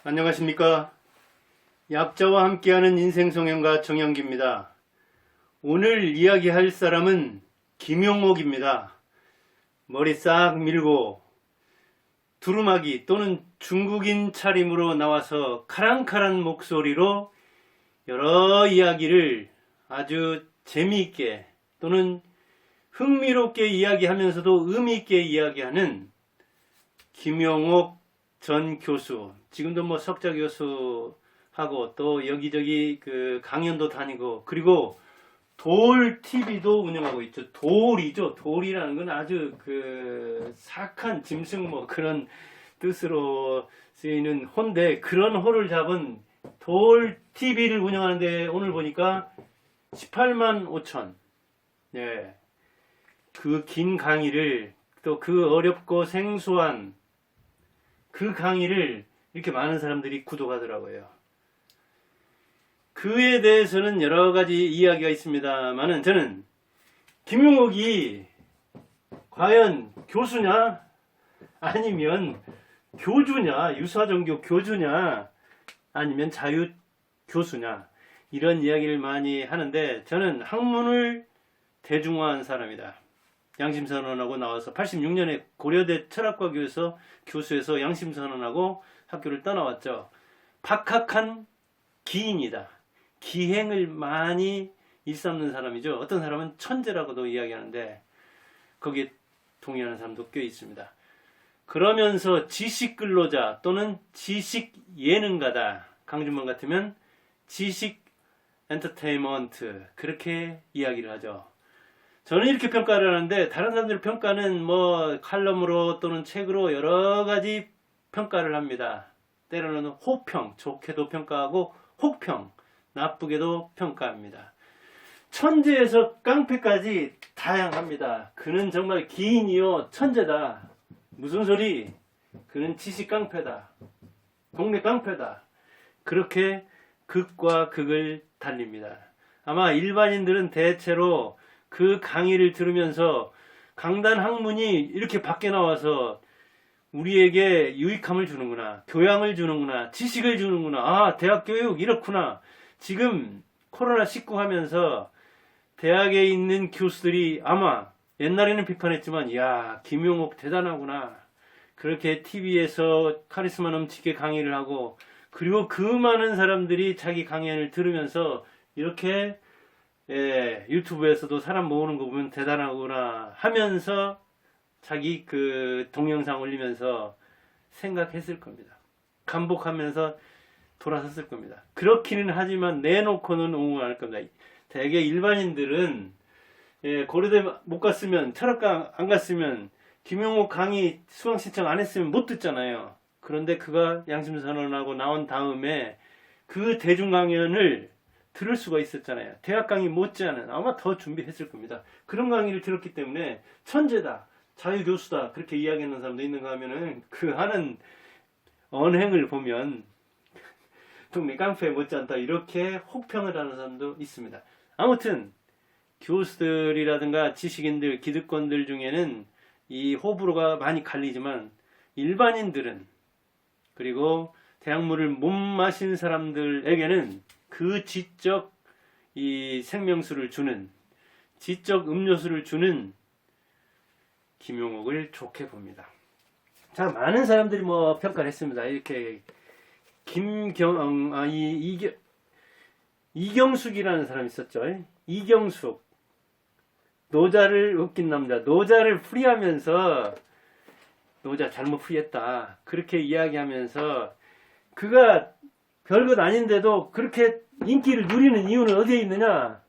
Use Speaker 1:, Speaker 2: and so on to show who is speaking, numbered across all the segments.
Speaker 1: 안녕하십니까. 약자와 함께하는 인생송영가 정영기입니다. 오늘 이야기할 사람은 김용옥입니다. 머리 싹 밀고 두루마기 또는 중국인 차림으로 나와서 카랑카랑 목소리로 여러 이야기를 아주 재미있게 또는 흥미롭게 이야기하면서도 의미있게 이야기하는 김용옥 전 교수, 지금도 뭐 석좌 교수하고 또 여기저기 그 강연도 다니고, 그리고 돌 TV도 운영하고 있죠. 돌이죠. 돌이라는 건 아주 그 사악한 짐승 뭐 그런 뜻으로 쓰이는 호인데, 그런 호를 잡은 돌 TV를 운영하는데 오늘 보니까 18만 5천. 예. 그 긴 강의를, 또 그 어렵고 생소한 그 강의를 이렇게 많은 사람들이 구독하더라고요. 그에 대해서는 여러 가지 이야기가 있습니다만은, 저는 김용옥이 과연 교수냐 아니면 교주냐, 유사종교 교주냐 아니면 자유 교수냐, 이런 이야기를 많이 하는데, 저는 학문을 대중화한 사람이다. 양심선언하고 나와서 86년에 고려대 철학과교에서 교수에서 양심선언하고 학교를 떠나왔죠. 박학한 기인이다. 기행을 많이 일삼는 사람이죠. 어떤 사람은 천재라고도 이야기하는데 거기에 동의하는 사람도 꽤 있습니다. 그러면서 지식 근로자 또는 지식 예능가다. 강준만 같으면 지식 엔터테인먼트, 그렇게 이야기를 하죠. 저는 이렇게 평가를 하는데, 다른 사람들 평가는 뭐 칼럼으로 또는 책으로 여러 가지 평가를 합니다. 때로는 호평, 좋게도 평가하고 혹평, 나쁘게도 평가합니다. 천재에서 깡패까지 다양합니다. 그는 정말 기인이요 천재다. 무슨 소리? 그는 지식 깡패다. 동네 깡패다. 그렇게 극과 극을 달립니다. 아마 일반인들은 대체로 그 강의를 들으면서 강단 학문이 이렇게 밖에 나와서 우리에게 유익함을 주는구나, 교양을 주는구나, 지식을 주는구나, 아, 대학 교육 이렇구나. 지금 코로나19 하면서 대학에 있는 교수들이 아마 옛날에는 비판했지만, 야, 김용옥 대단하구나, 그렇게 TV에서 카리스마 넘치게 강의를 하고, 그리고 그 많은 사람들이 자기 강연을 들으면서 이렇게 유튜브에서도 사람 모으는 거 보면 대단하구나 하면서 자기 그 동영상 올리면서 생각했을 겁니다. 감복하면서 돌아섰을 겁니다. 그렇기는 하지만 내놓고는 옹호할 겁니다. 대개 일반인들은 고려대 못 갔으면, 철학과 안 갔으면, 김용옥 강의 수강 신청 안 했으면 못 듣잖아요. 그런데 그가 양심선언하고 나온 다음에 그 대중 강연을 들을 수가 있었잖아요. 대학 강의 못지않은, 아마 더 준비했을 겁니다. 그런 강의를 들었기 때문에 천재다, 자유교수다, 그렇게 이야기하는 사람도 있는가 하면은, 그 하는 언행을 보면 동네 깡패 못지않다, 이렇게 혹평을 하는 사람도 있습니다. 아무튼 교수들이라든가 지식인들, 기득권들 중에는 이 호불호가 많이 갈리지만, 일반인들은, 그리고 대학물을 못 마신 사람들에게는 그 지적 이 생명수를 주는, 지적 음료수를 주는 김용옥을 좋게 봅니다. 자, 많은 사람들이 뭐 평가를 했습니다. 이렇게 이경숙이라는 사람이 있었죠. 이경숙, 노자를 웃긴 남자, 노자를 풀이하면서 노자 잘못 풀이했다, 그렇게 이야기하면서, 그가 별것 아닌데도 그렇게 인기를 누리는 이유는 어디에 있느냐?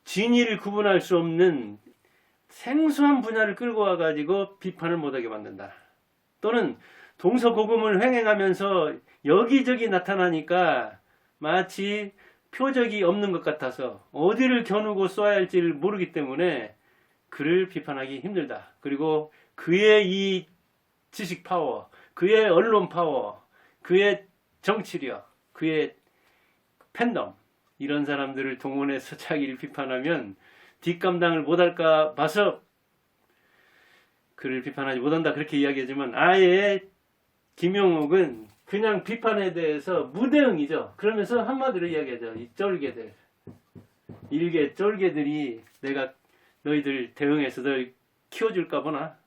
Speaker 1: 진위를 구분할 수 없는 생소한 분야를 끌고 와가지고 비판을 못하게 만든다. 또는 동서고금을 횡행하면서 여기저기 나타나니까 마치 표적이 없는 것 같아서 어디를 겨누고 쏘아야 할지를 모르기 때문에 그를 비판하기 힘들다. 그리고 그의 이 지식 파워, 그의 언론 파워, 그의 정치력, 그의 팬덤, 이런 사람들을 동원해서 자기를 비판하면 뒷감당을 못할까 봐서 그를 비판하지 못한다, 그렇게 이야기하지만, 아예 김용옥은 그냥 비판에 대해서 무대응이죠. 그러면서 한마디로 이야기하죠. 이 쫄개들, 일개 쫄개들이 내가 너희들 대응해서 널 키워줄까 보나?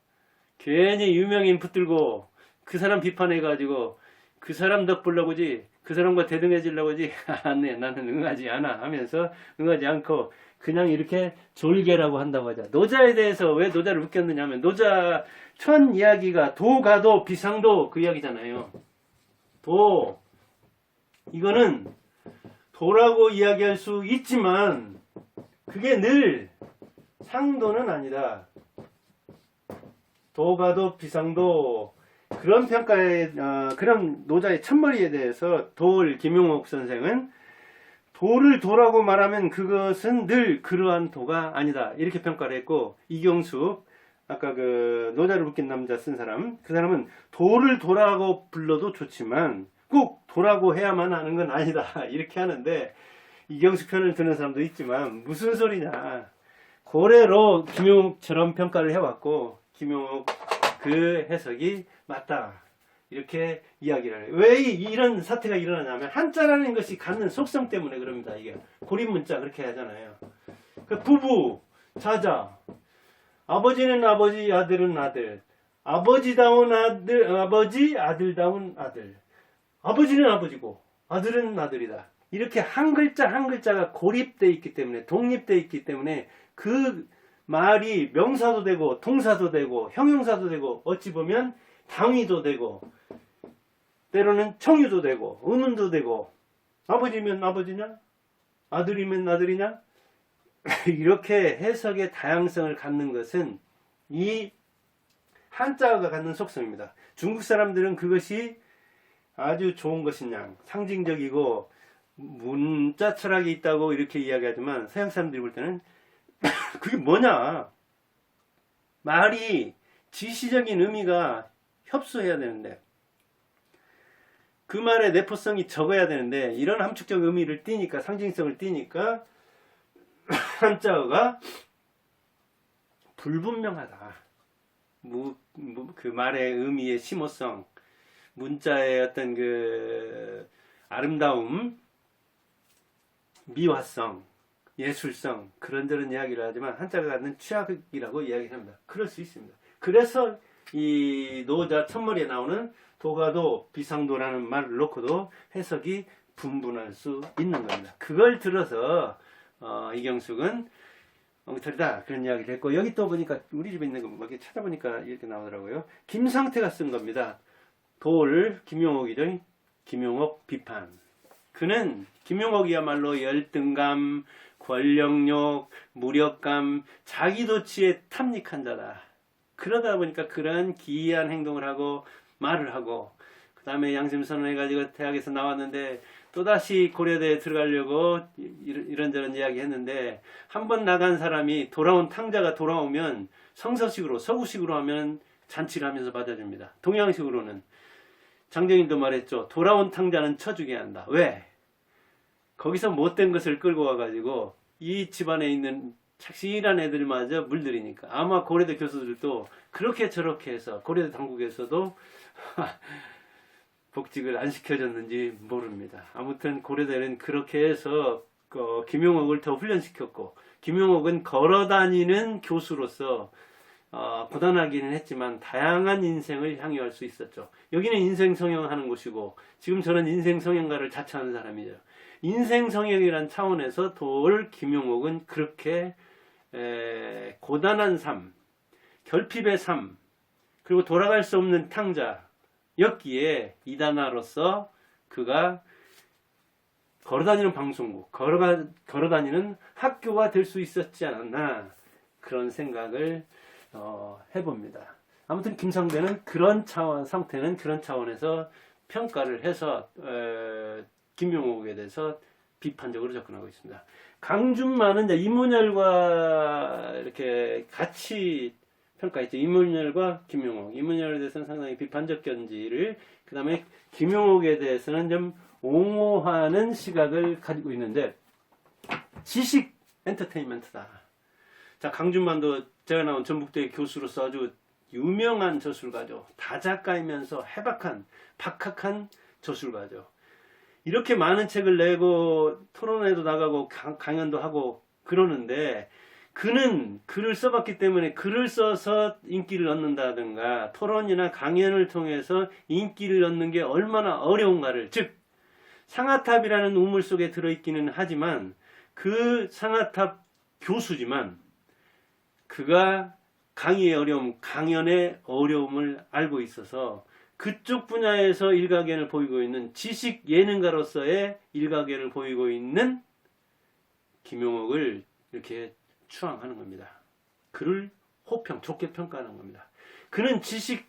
Speaker 1: 괜히 유명인 붙들고 그 사람 비판해가지고 그 사람 덕보려고지, 그 사람과 대등해지려고지, 네, 나는 응하지 않아 하면서 응하지 않고 그냥 이렇게 졸개라고 한다고 하죠. 노자에 대해서 왜 노자를 웃겼느냐 하면 노자 천 이야기가 도가도 비상도 그 이야기잖아요. 도, 이거는 도라고 이야기할 수 있지만 그게 늘 상도는 아니다. 도가도 비상도, 그런 평가에 그런 노자의 첫머리에 대해서 돌 김용옥 선생은 도를 도라고 말하면 그것은 늘 그러한 도가 아니다 이렇게 평가를 했고, 이경숙 아까 그 노자를 웃긴 남자 쓴 사람, 그 사람은 도를 도라고 불러도 좋지만 꼭 도라고 해야만 하는 건 아니다 이렇게 하는데, 이경숙 편을 드는 사람도 있지만 무슨 소리냐, 고래로 김용옥처럼 평가를 해왔고 김용옥 그 해석이 맞다 이렇게 이야기를 해요. 왜 이런 사태가 일어나냐면 한자라는 것이 갖는 속성 때문에 그럽니다. 이게 고립문자 그렇게 하잖아요. 그 부부, 자자, 아버지는 아버지, 아들은 아들, 아버지다운 아들, 아버지, 아들다운 아들, 아버지는 아버지고 아들은 아들이다. 이렇게 한 글자 한 글자가 고립되어 있기 때문에, 독립되어 있기 때문에 그 말이 명사도 되고 동사도 되고 형용사도 되고 어찌 보면 당위도 되고 때로는 청유도 되고 의문도 되고, 아버지면 아버지냐 아들이면 아들이냐 이렇게 해석의 다양성을 갖는 것은 이 한자어가 갖는 속성입니다. 중국 사람들은 그것이 아주 좋은 것이냐, 상징적이고 문자 철학이 있다고 이렇게 이야기하지만 서양 사람들이 볼 때는 그게 뭐냐, 말이 지시적인 의미가 협소해야 되는데 그 말의 내포성이 적어야 되는데 이런 함축적 의미를 띠니까, 상징성을 띠니까 한자어가 불분명하다. 그 말의 의미의 심오성, 문자의 어떤 그 아름다움, 미화성, 예술성, 그런저런 이야기를 하지만 한자가 갖는 취약이라고 이야기합니다. 그럴 수 있습니다. 그래서 이 노자 첫머리에 나오는 도가도 비상도라는 말을 놓고도 해석이 분분할 수 있는 겁니다. 그걸 들어서 이경숙은 엉터리다 그런 이야기를 했고, 여기 또 보니까 우리 집에 있는 거 뭐 이렇게 찾아보니까 이렇게 나오더라고요. 김상태가 쓴 겁니다. 돌 김용옥이죠. 김용옥 비판. 그는 김용옥이야말로 열등감, 권력욕, 무력감, 자기도취에 탐닉한 자다. 그러다 보니까 그런 기이한 행동을 하고 말을 하고, 그 다음에 양심선언 해가지고 대학에서 나왔는데 또다시 고려대에 들어가려고 이런저런 이야기 했는데, 한 번 나간 사람이 돌아온 탕자가 돌아오면 성서식으로 서구식으로 하면 잔치를 하면서 받아줍니다. 동양식으로는 장정인도 말했죠. 돌아온 탕자는 쳐주게 한다. 왜? 거기서 못된 것을 끌고 와가지고 이 집안에 있는 착실한 애들마저 물들이니까. 아마 고려대 교수들도 그렇게 저렇게 해서 고려대 당국에서도 복직을 안 시켜줬는지 모릅니다. 아무튼 고려대는 그렇게 해서 김용옥을 더 훈련시켰고, 김용옥은 걸어다니는 교수로서 고단하기는 했지만 다양한 인생을 향유할 수 있었죠. 여기는 인생 성형하는 곳이고, 지금 저는 인생 성형가를 자처하는 사람이죠. 인생 성형이란 차원에서 돌 김용옥은 그렇게 고단한 삶, 결핍의 삶, 그리고 돌아갈 수 없는 탕자였기에 이단아로서 그가 걸어다니는 방송국, 걸어다니는 학교가 될 수 있었지 않았나, 그런 생각을 해봅니다. 아무튼 김상배는 그런 차원, 상태는 그런 차원에서 평가를 해서 김용옥에 대해서 비판적으로 접근하고 있습니다. 강준만은 이제 이문열과 이렇게 같이 평가했죠. 이문열과 김용옥. 이문열에 대해서는 상당히 비판적 견지를, 그 다음에 김용옥에 대해서는 좀 옹호하는 시각을 가지고 있는데, 지식 엔터테인먼트다. 자, 강준만도 제가 나온 전북대 교수로서 아주 유명한 저술가죠. 다작가이면서 해박한, 박학한 저술가죠. 이렇게 많은 책을 내고 토론회도 나가고 강연도 하고 그러는데 그는 글을 써봤기 때문에 글을 써서 인기를 얻는다든가 토론이나 강연을 통해서 인기를 얻는 게 얼마나 어려운가를, 즉 상아탑이라는 우물 속에 들어있기는 하지만 그 상아탑 교수지만 그가 강의의 어려움, 강연의 어려움을 알고 있어서 그쪽 분야에서 일가견을 보이고 있는 지식 예능가로서의 일가견을 보이고 있는 김용옥을 이렇게 추앙하는 겁니다. 그를 좋게 평가하는 겁니다. 그는 지식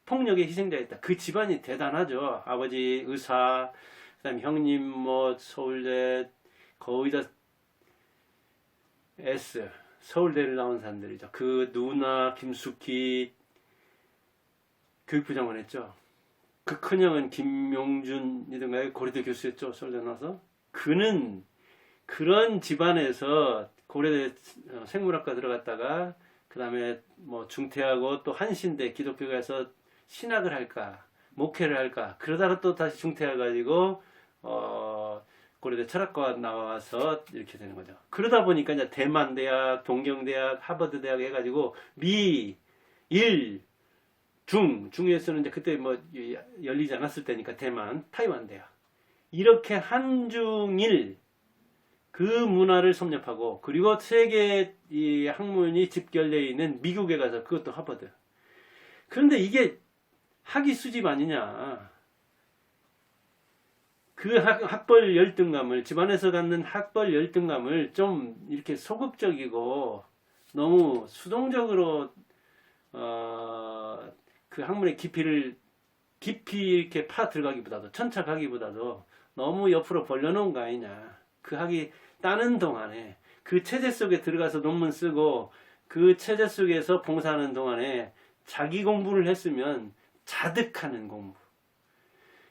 Speaker 1: 폭력의 희생자였다. 그 집안이 대단하죠. 아버지 의사, 그다음에 형님 뭐 서울대 거의 다 서울대를 나온 사람들이죠. 그 누나 김숙희 교육부 장관 했죠. 그 큰형은 김용준이든가요, 고려대 교수였죠. 서울대 나와서. 그는 그런 집안에서 고려대 생물학과 들어갔다가 그 다음에 뭐 중퇴하고 또 한신대 기독교 가서 신학을 할까 목회를 할까 그러다가 또 다시 중퇴해가지고 고려대 철학과 나와서 이렇게 되는 거죠. 그러다 보니까 이제 대만대학, 동경대학, 하버드대학 해가지고 미, 일, 중에서는 이제 그때 뭐 열리지 않았을 때니까 대만, 타이완 대학 이렇게 한중일 그 문화를 섭렵하고 그리고 세계 이 학문이 집결되어 있는 미국에 가서 그것도 하버드. 그런데 이게 학위 수집 아니냐? 그 학벌 열등감을 집안에서 갖는 학벌 열등감을 좀 이렇게 소극적이고 너무 수동적으로 그 학문의 깊이 이렇게 파 들어가기보다도 천착하기보다도 너무 옆으로 벌려놓은 거 아니냐. 그 학위 따는 동안에 그 체제 속에 들어가서 논문 쓰고 그 체제 속에서 봉사하는 동안에 자기 공부를 했으면 자득하는 공부.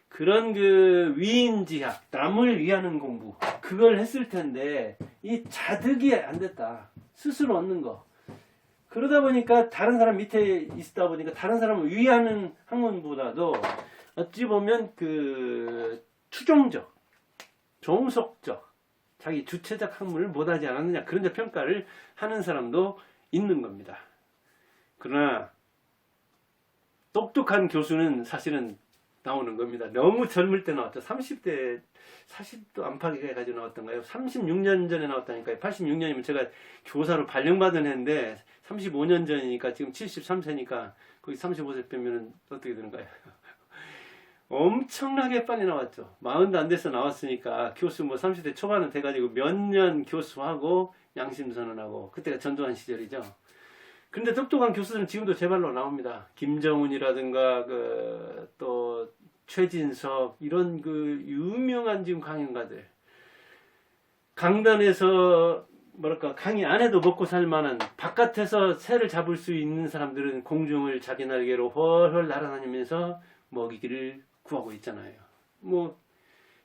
Speaker 1: 그런 그 위인지학, 남을 위하는 공부. 그걸 했을 텐데 이 자득이 안 됐다. 스스로 얻는 거. 그러다 보니까 다른 사람 밑에 있다 보니까 다른 사람을 위하는 학문보다도 어찌 보면 그 추종적, 종속적, 자기 주체적 학문을 못하지 않았느냐 그런 평가를 하는 사람도 있는 겁니다. 그러나 똑똑한 교수는 사실은 나오는 겁니다. 너무 젊을 때 나왔죠. 30대 40도 안팎에 해가지고 나왔던가요? 36년 전에 나왔다니까요. 86년이면 제가 교사로 발령받은 해인데 35년 전이니까 지금 73세니까 거기 35세 빼면 어떻게 되는가요? 엄청나게 빨리 나왔죠. 40도 안 돼서 나왔으니까 교수 뭐 30대 초반은 돼가지고 몇 년 교수하고 양심선언하고 그때가 전두환 시절이죠. 근데 똑똑한 교수들은 지금도 제발로 나옵니다. 김정은이라든가 또 최진석 이런 그 유명한 지금 강연가들 강단에서 뭐랄까 강의 안에도 먹고 살 만한 바깥에서 새를 잡을 수 있는 사람들은 공중을 자기 날개로 훨훨 날아다니면서 먹이기를 구하고 있잖아요. 뭐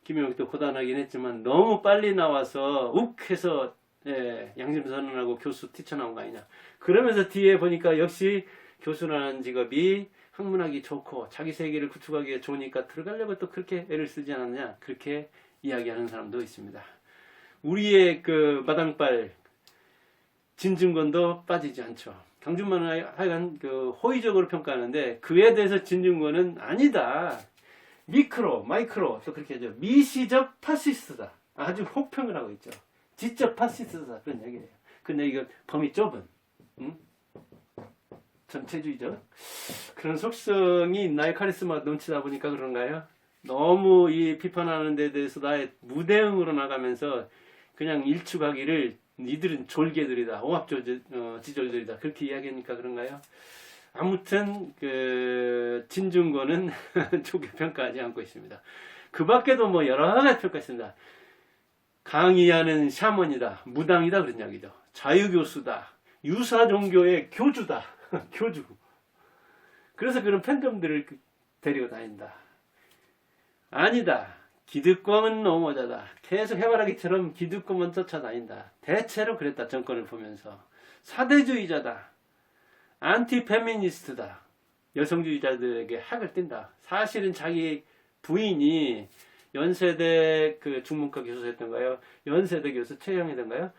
Speaker 1: 김용옥도 고단하긴 했지만 너무 빨리 나와서 욱해서 양심선언하고 교수 뛰쳐나온 거 아니냐. 그러면서 뒤에 보니까 역시 교수라는 직업이 학문하기 좋고 자기 세계를 구축하기에 좋으니까 들어가려고 또 그렇게 애를 쓰지 않았냐. 그렇게 이야기하는 사람도 있습니다. 우리의 그 마당발 진중권도 빠지지 않죠. 강준만은 하여간 그 호의적으로 평가하는데 그에 대해서 진중권은 아니다. 마이크로 또 그렇게 하죠. 미시적 파시스트다. 아주 혹평을 하고 있죠. 지적 파시스트다. 그런 얘기예요. 근데 이거 범위 좁은 전체주의적 그런 속성이 나의 카리스마 넘치다 보니까 그런가요? 너무 이 비판하는 데 대해서 나의 무대응으로 나가면서 그냥 일축하기를 니들은 졸개들이다. 옹합지졸들이다. 그렇게 이야기하니까 그런가요? 아무튼 그 진중권은 좋게 평가하지 않고 있습니다. 그 밖에도 뭐 여러 가지 평가했습니다. 강의하는 샤먼이다. 무당이다. 그런 이야기죠. 자유교수다. 유사종교의 교주다. 교주. 그래서 그런 팬덤들을 데리고 다닌다. 아니다. 기득권은 너무하다. 계속 해바라기처럼 기득권만 쫓아다닌다. 대체로 그랬다. 정권을 보면서. 사대주의자다. 안티페미니스트다. 여성주의자들에게 학을 뗀다. 사실은 자기 부인이 연세대 그 중문과 교수였던가요? 연세대 교수 최영이던가요?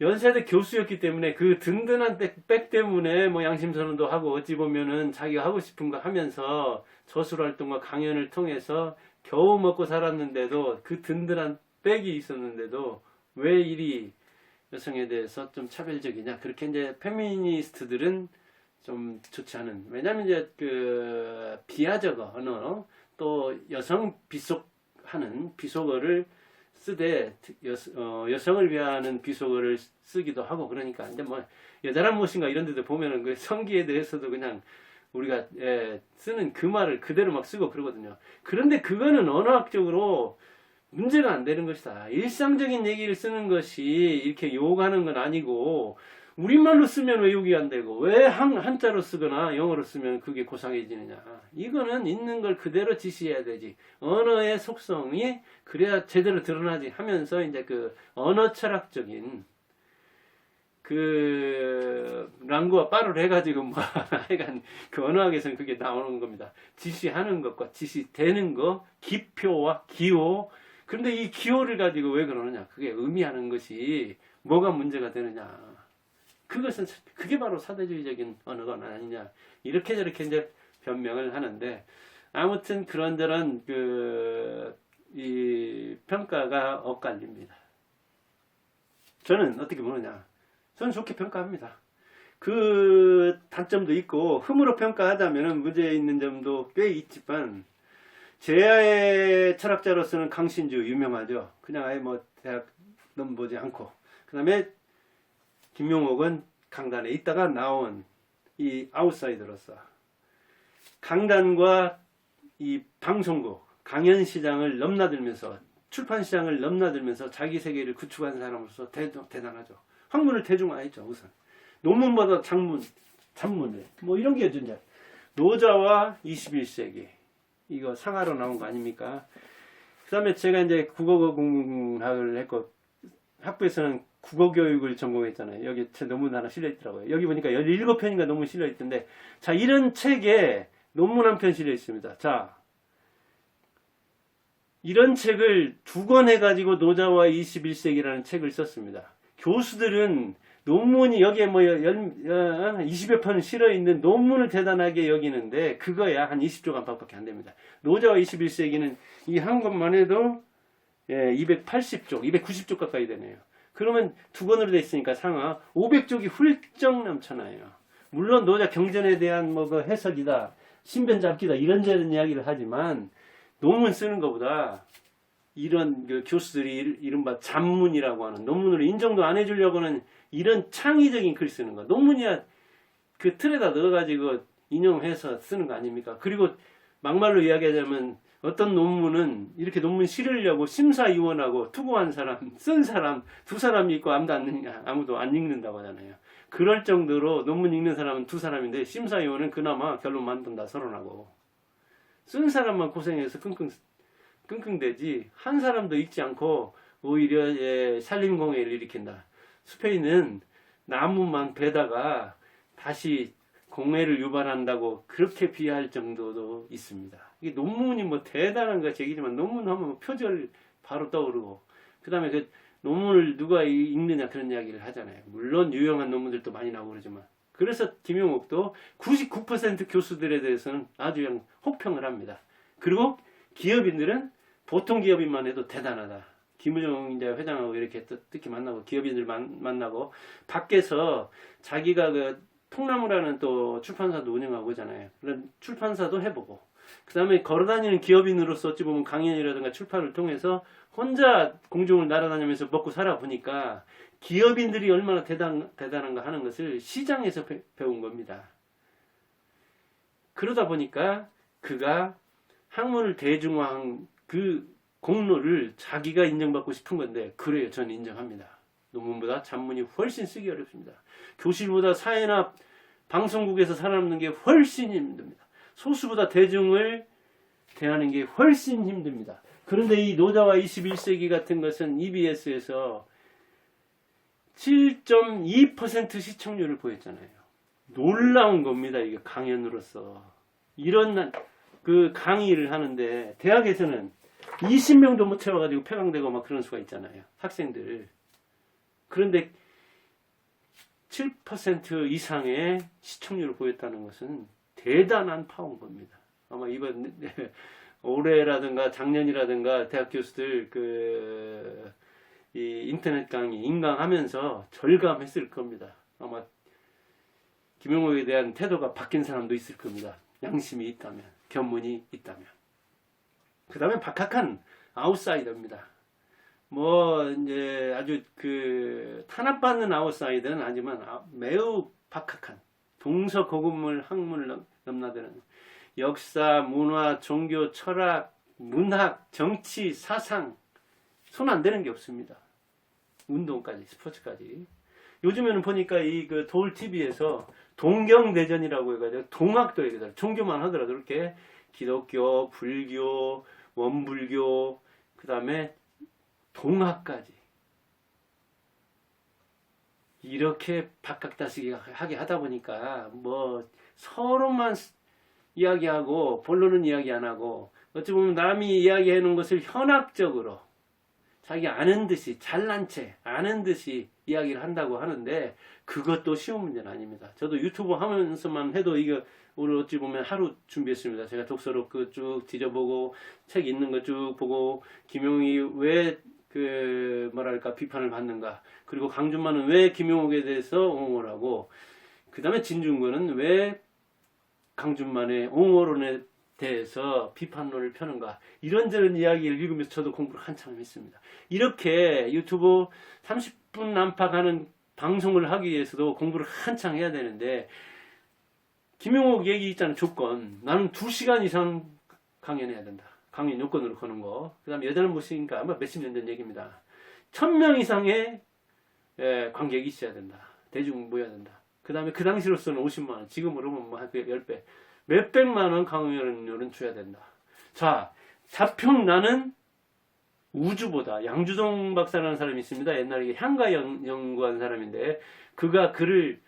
Speaker 1: 연세대 교수였기 때문에 그 든든한 백 때문에 뭐 양심선언도 하고 어찌 보면은 자기가 하고 싶은 거 하면서 저술활동과 강연을 통해서 겨우 먹고 살았는데도 그 든든한 백이 있었는데도 왜 이리 여성에 대해서 좀 차별적이냐. 그렇게 이제 페미니스트들은 좀 좋지 않은. 왜냐면 이제 그 비하적 언어 또 여성 비속하는 비속어를 쓰되 여성을 위하는 비속어를 쓰기도 하고 그러니까 이제 뭐 여자란 무엇인가 이런 데도 보면은 그 성기에 대해서도 그냥 우리가 쓰는 그 말을 그대로 막 쓰고 그러거든요. 그런데 그거는 언어학적으로 문제가 안 되는 것이다. 일상적인 얘기를 쓰는 것이 이렇게 욕하는 건 아니고 우리말로 쓰면 왜 욕이 안 되고 왜 한자로 쓰거나 영어로 쓰면 그게 고상해지느냐. 이거는 있는 걸 그대로 지시해야 되지. 언어의 속성이 그래야 제대로 드러나지 하면서 이제 그 언어 철학적인 그 랑구와 빠를 해가지고 뭐 하여간 그 언어학에서는 그게 나오는 겁니다. 지시하는 것과 지시되는 거, 기표와 기호. 그런데 이 기호를 가지고 왜 그러느냐. 그게 의미하는 것이 뭐가 문제가 되느냐. 그것은 그게 바로 사대주의적인 언어가 아니냐 이렇게 저렇게 이제 변명을 하는데 아무튼 그런저런 이 평가가 엇갈립니다. 저는 어떻게 보느냐? 저는 좋게 평가합니다. 그 단점도 있고 흠으로 평가하자면은 문제 있는 점도 꽤 있지만 제야의 철학자로서는 강신주 유명하죠. 그냥 아예 뭐 대학 넘보지 않고 그 다음에 김용옥은 강단에 있다가 나온 이 아웃사이더로서 강단과 이 방송국, 강연시장을 넘나들면서 출판시장을 넘나들면서 자기 세계를 구축한 사람으로서 대단하죠. 학문을 대중화했죠. 우선 논문보다 잡문을 뭐 이런 게 이제 노자와 21세기 이거 상하로 나온 거 아닙니까? 그 다음에 제가 이제 국어공학을 했고 학부에서는 국어교육을 전공했잖아요. 여기 제 논문 하나 실려있더라고요. 여기 보니까 17편인가 논문 실려있던데 자 이런 책에 논문 한 편 실려있습니다. 자 이런 책을 2권 해가지고 노자와 21세기라는 책을 썼습니다. 교수들은 논문이 여기에 뭐 20여 편 실어있는 논문을 대단하게 여기는데 그거야 한 20조 안팎밖에 안 됩니다. 노자와 21세기는 이 한 권만 해도 280쪽, 290쪽 가까이 되네요. 그러면 2권으로 돼 있으니까 상하 500쪽이 훌쩍 넘쳐나요. 물론 노자 경전에 대한 뭐 그 해석이다, 신변 잡기다 이런저런 이야기를 하지만 논문 쓰는 것보다 이런 그 교수들이 이른바 잡문이라고 하는 논문으로 인정도 안 해주려고 하는 이런 창의적인 글 쓰는 거. 논문이야 그 틀에다 넣어가지고 인용해서 쓰는 거 아닙니까? 그리고 막말로 이야기하자면 어떤 논문은 이렇게 논문 실으려고 심사위원하고 투고한 사람, 쓴 사람, 2사람이 있고 아무도 안 읽는다고 하잖아요. 그럴 정도로 논문 읽는 사람은 2사람인데 심사위원은 그나마 결론 만든다 서론하고 쓴 사람만 고생해서 끙끙대지 한 사람도 읽지 않고 오히려 산림공해를 일으킨다. 스페인은 나무만 베다가 다시 공해를 유발한다고 그렇게 비하할 정도도 있습니다. 이게 논문이 뭐 대단한 거 얘기지만 논문 하면 표절 바로 떠오르고 그 다음에 그 논문을 누가 읽느냐 그런 이야기를 하잖아요. 물론 유용한 논문들도 많이 나오고 그러지만 그래서 김용옥도 99% 교수들에 대해서는 아주 그냥 혹평을 합니다. 그리고 기업인들은 보통 기업인만 해도 대단하다. 김우정 이제 회장하고 이렇게 특히 만나고 기업인들 만나고 밖에서 자기가 그 통나무라는 또 출판사도 운영하고 있잖아요. 그런 출판사도 해보고 그 다음에 걸어다니는 기업인으로서 어찌 보면 강연이라든가 출판을 통해서 혼자 공중을 날아다니면서 먹고 살아보니까 기업인들이 얼마나 대단한가 하는 것을 시장에서 배운 겁니다. 그러다 보니까 그가 학문을 대중화한 그 공로를 자기가 인정받고 싶은 건데 그래요. 저는 인정합니다. 논문보다 잡문이 훨씬 쓰기 어렵습니다. 교실보다 사회나 방송국에서 살아남는 게 훨씬 힘듭니다. 소수보다 대중을 대하는 게 훨씬 힘듭니다. 그런데 이 노자와 21세기 같은 것은 EBS에서 7.2% 시청률을 보였잖아요. 놀라운 겁니다. 이게 강연으로서. 이런 그 강의를 하는데 대학에서는 20명도 못 채워가지고 폐강되고 막 그런 수가 있잖아요. 학생들. 그런데 7% 이상의 시청률을 보였다는 것은 대단한 파워인 겁니다. 아마 이번 올해라든가 작년이라든가 대학 교수들 이 인터넷 강의 인강하면서 절감했을 겁니다. 아마 김용옥에 대한 태도가 바뀐 사람도 있을 겁니다. 양심이 있다면, 견문이 있다면. 그 다음에 박학한 아웃사이더입니다. 뭐 이제 아주 탄압받는 아웃사이더는 아니지만 매우 박학한 동서고금을 학문을 넘나드는 역사, 문화, 종교, 철학, 문학, 정치, 사상 손 안 대는 게 없습니다. 운동까지, 스포츠까지. 요즘에는 보니까 도울 TV에서 동경대전이라고 해가지고 동학도 얘기하더라고요. 종교만 하더라도 이렇게 기독교, 불교, 원불교, 그 다음에 동학까지 이렇게 박학다식이 하게 하다 보니까 뭐 서로만 이야기하고 본론은 이야기 안 하고 어찌 보면 남이 이야기해 놓은 것을 현학적으로 자기 아는 듯이 잘난 체 아는 듯이 이야기를 한다고 하는데 그것도 쉬운 문제는 아닙니다. 저도 유튜브 하면서만 해도 이거 오늘 어찌 보면 하루 준비했습니다. 제가 독서록 쭉 뒤져보고 책 있는 거 쭉 보고 김용이 왜 뭐랄까 비판을 받는가, 그리고 강준만은 왜 김용옥에 대해서 옹호를 하고, 그 다음에 진중권은 왜 강준만의 옹호론에 대해서 비판론을 펴는가, 이런저런 이야기를 읽으면서 저도 공부를 한참 했습니다. 이렇게 유튜브 30분 안팎하는 방송을 하기 위해서도 공부를 한창 해야 되는데, 김용옥 얘기 있잖아요. 조건. 나는 2시간 이상 강연해야 된다. 강연 요건으로 거는 거. 그 다음에 여자는 못쓰니까 아마 몇십 년 전 얘기입니다. 1000명 이상의 관객이 있어야 된다. 대중 모여야 된다. 그 다음에 그 당시로서는 50만원. 지금으로 뭐 한 10배. 몇백만원 강연료는 줘야 된다. 자, 자평 나는 우주보다, 양주동 박사라는 사람이 있습니다. 옛날에 향가 연구한 사람인데, 그가 글을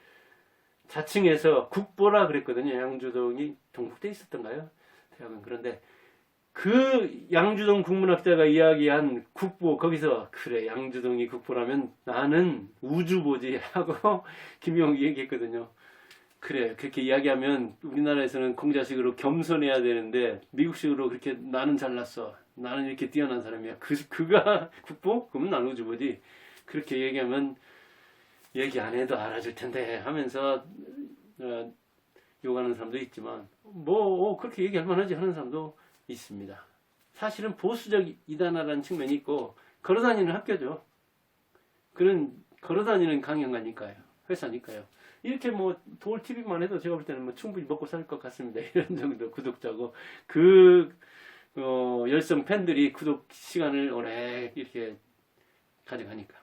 Speaker 1: 자칭해서 국보라 그랬거든요. 양주동이 동국대에 있었던가요? 대학은. 그런데 그 양주동 국문학자가 이야기한 국보, 거기서 그래 양주동이 국보라면 나는 우주보지 하고 김용옥이 얘기했거든요. 그래 그렇게 이야기하면 우리나라에서는 공자식으로 겸손해야 되는데 미국식으로 그렇게 나는 잘났어, 나는 이렇게 뛰어난 사람이야, 그가 국보? 그러면 나는 우주보지. 그렇게 얘기하면 얘기 안 해도 알아줄 텐데 하면서 욕하는 사람도 있지만 그렇게 얘기할 만하지 하는 사람도 있습니다. 사실은 보수적 이단화라는 측면이 있고 걸어다니는 학교죠. 그런 걸어다니는 강연가니까요. 회사니까요. 이렇게 도울 TV만 해도 제가 볼 때는 충분히 먹고 살 것 같습니다. 이런 정도 구독자고 열성 팬들이 구독 시간을 오래 이렇게 가져가니까.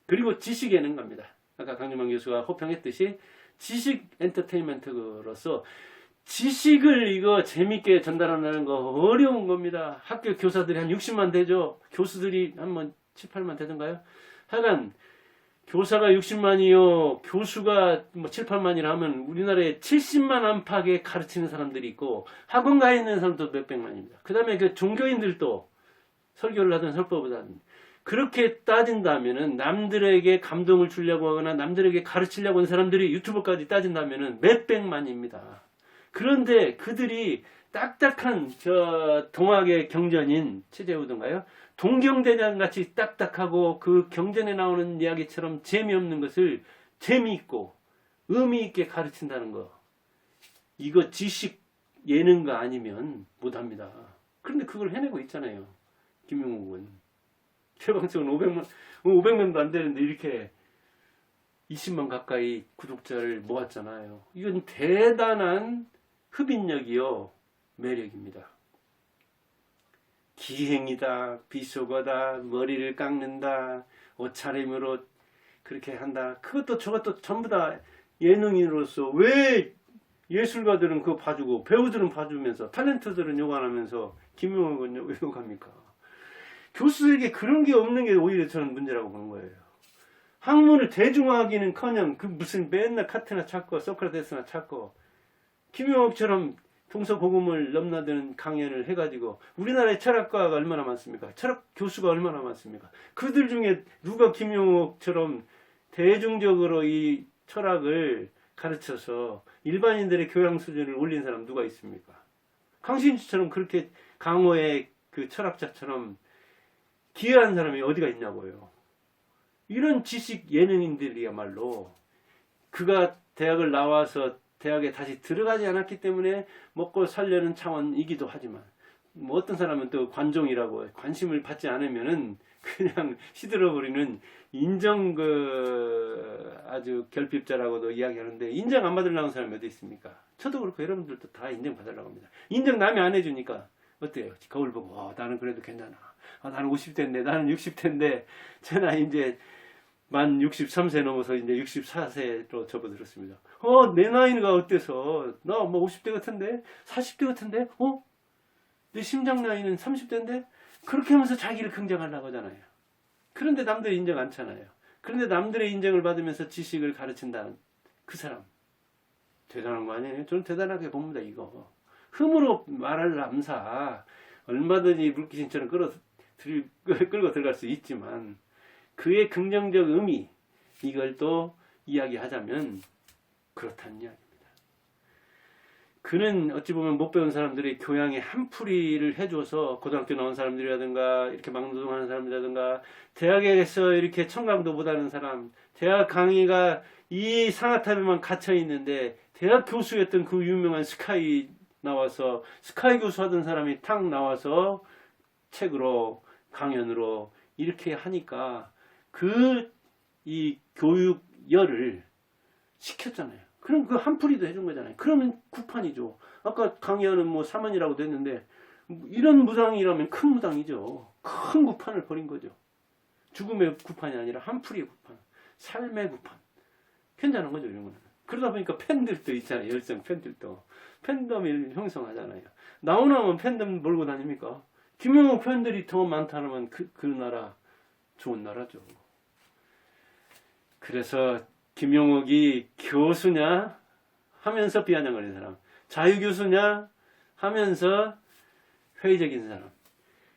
Speaker 1: 그리고 지식 예능가입니다. 아까 강준만 교수가 호평했듯이 지식 엔터테인먼트로서 지식을 이거 재밌게 전달하는 거 어려운 겁니다. 학교 교사들이 한 60만 되죠. 교수들이 한 7, 8만 되던가요? 하여간 교사가 60만이요. 교수가 7, 8만이라 하면 우리나라에 70만 안팎에 가르치는 사람들이 있고 학원 가 있는 사람도 몇백만입니다. 그 다음에 종교인들도 설교를 하든 설법을 하든 그렇게 따진다면은 남들에게 감동을 주려고 하거나 남들에게 가르치려고 하는 사람들이 유튜브까지 따진다면은 몇백만입니다. 그런데 그들이 딱딱한 동학의 경전인 최재우든가요? 동경대장 같이 딱딱하고 그 경전에 나오는 이야기처럼 재미없는 것을 재미있고 의미 있게 가르친다는 거. 이거 지식 예능가 아니면 못합니다. 그런데 그걸 해내고 있잖아요. 김용옥은. 최방청은 500명도 안 되는데 이렇게 20만 가까이 구독자를 모았잖아요. 이건 대단한 흡인력이요, 매력입니다. 기행이다, 비속어다, 머리를 깎는다, 옷차림으로 그렇게 한다. 그것도 저것도 전부 다 예능인으로서 왜 예술가들은 그거 봐주고 배우들은 봐주면서 탤런트들은 욕 안 하면서 김용옥은 욕합니까? 교수에게 그런 게 없는 게 오히려 저는 문제라고 보는 거예요. 학문을 대중화하기는커녕 무슨 맨날 카트나 찾고 소크라테스나 찾고 김용옥처럼 동서고금을 넘나드는 강연을 해가지고 우리나라에 철학가가 얼마나 많습니까? 철학 교수가 얼마나 많습니까? 그들 중에 누가 김용옥처럼 대중적으로 이 철학을 가르쳐서 일반인들의 교양 수준을 올린 사람 누가 있습니까? 강신주처럼 그렇게 강호의 그 철학자처럼 기여한 사람이 어디가 있냐고요. 이런 지식 예능인들이야말로 그가 대학을 나와서 대학에 다시 들어가지 않았기 때문에 먹고 살려는 차원이기도 하지만 뭐 어떤 사람은 또 관종이라고 관심을 받지 않으면은 그냥 시들어버리는 인정 아주 결핍자라고도 이야기하는데 인정 안 받으려고 하는 사람이 어디 있습니까? 저도 그렇고 여러분들도 다 인정 받으려고 합니다. 인정 남이 안 해주니까 어때요? 거울 보고 나는 그래도 괜찮아. 나는 50대인데 나는 60대인데 제가 이제 만 63세 넘어서 이제 64세로 접어들었습니다. 내 나이가 어때서? 나 뭐 50대 같은데? 40대 같은데? 내 심장 나이는 30대인데? 그렇게 하면서 자기를 긍정하려고 하잖아요. 그런데 남들이 인정 않잖아요. 그런데 남들의 인정을 받으면서 지식을 가르친다는 그 사람. 대단한 거 아니에요? 저는 대단하게 봅니다, 이거. 흠으로 말할 남사. 얼마든지 물귀신처럼 끌고 들어갈 수 있지만, 그의 긍정적 의미, 이걸 또 이야기하자면, 그렇다는 이야기입니다. 그는 어찌 보면 못 배운 사람들이 교양의 한풀이를 해줘서 고등학교 나온 사람들이라든가 이렇게 막노동하는 사람들이라든가 대학에서 이렇게 청강도 못하는 사람, 대학 강의가 이 상아탑에만 갇혀 있는데 대학 교수였던 그 유명한 스카이 나와서 스카이 교수 하던 사람이 탁 나와서 책으로 강연으로 이렇게 하니까 이 교육열을 시켰잖아요. 그럼 그 한풀이도 해준 거잖아요. 그러면 구판이죠. 아까 강의하는 뭐 사만이라고도 했는데 이런 무당이라면 큰 무당이죠. 큰 구판을 벌인 거죠. 죽음의 구판이 아니라 한풀이의 구판, 삶의 구판. 괜찮은 거죠, 이런 거는. 그러다 보니까 팬들도 있잖아요. 열성 팬들도. 팬덤이 형성하잖아요. 나오나면 팬덤 몰고 다닙니까? 김용옥 팬들이 더 많다면 그 나라 좋은 나라죠. 그래서 김용옥이 교수냐 하면서 비아냥거리는 사람, 자유교수냐 하면서 회의적인 사람,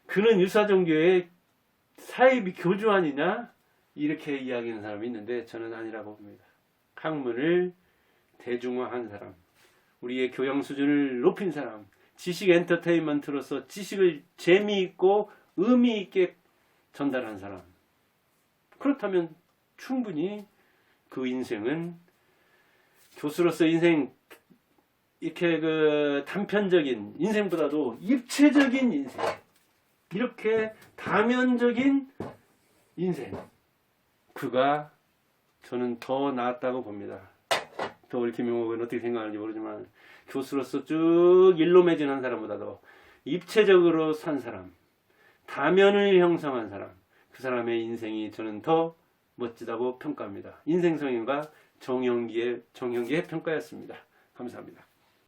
Speaker 1: 그는 유사종교의 사이비 교주아니냐 이렇게 이야기하는 사람이 있는데 저는 아니라고 봅니다. 학문을 대중화한 사람, 우리의 교양 수준을 높인 사람, 지식 엔터테인먼트로서 지식을 재미있고 의미있게 전달한 사람, 그렇다면 충분히 그 인생은 교수로서 인생 이렇게 그 단편적인 인생보다도 입체적인 인생, 이렇게 다면적인 인생, 그가 저는 더 나았다고 봅니다. 또 우리 김용옥은 어떻게 생각하는지 모르지만 교수로서 쭉 일로 매진한 사람보다도 입체적으로 산 사람, 다면을 형성한 사람, 그 사람의 인생이 저는 더 멋지다고 평가합니다. 인생성인과 정영기의 평가였습니다. 감사합니다.